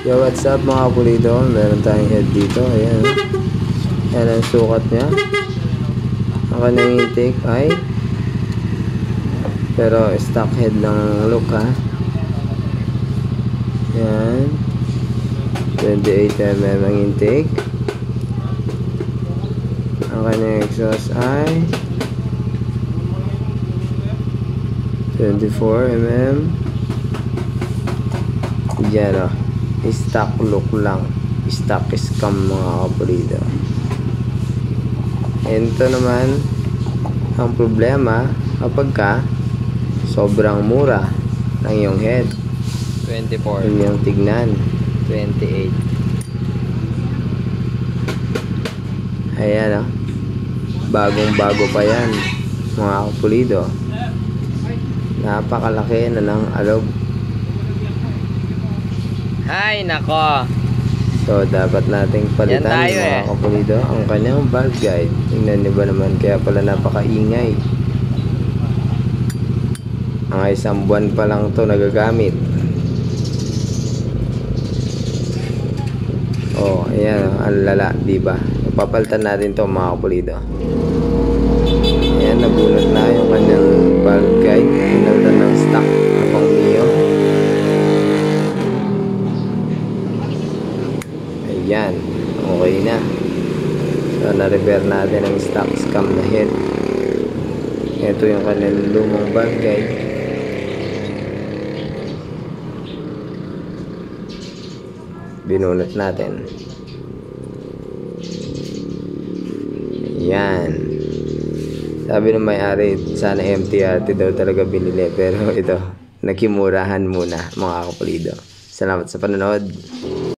Yo, what's up mga pulido? Meron tayong head dito. Ayan. Ayan ang sukat niya. Ang kanyang intake ay pero stock head ng look ha. Ayan. 28mm ang intake. Ang kanyang exhaust ay 24mm. Yan o. Stock look lang. Stock scam mga kapulido. Ito naman ang problema kapag ka sobrang mura ng iyong head. 24. Yun yung tignan. 28. Ayan o. Bagong bago pa yan mga kapulido. Napakalaki na ng alog. Ay, nako. So, dapat nating palitan Yan tayo, mga kapulido ang kanyang valve guide. Tingnan niyo ba naman, kaya pala napakaingay. Ang isang buwan pa lang to nagagamit. Oh, ayan, ang lala, diba? Papalitan natin to mga kapulido. Ayan, nabunot na yung kanyang valve guide. Pinalitan ng stock na pang Mio. Ayan, okay na. So, na-repair natin ang stock scam na head. Ito yung kanyang lumang valve guide. Binunot natin. Ayan. Sabi ng may-ari, sana MTRT daw talaga binili. Pero ito, nakimurahan muna mga kapulido. Salamat sa panonood.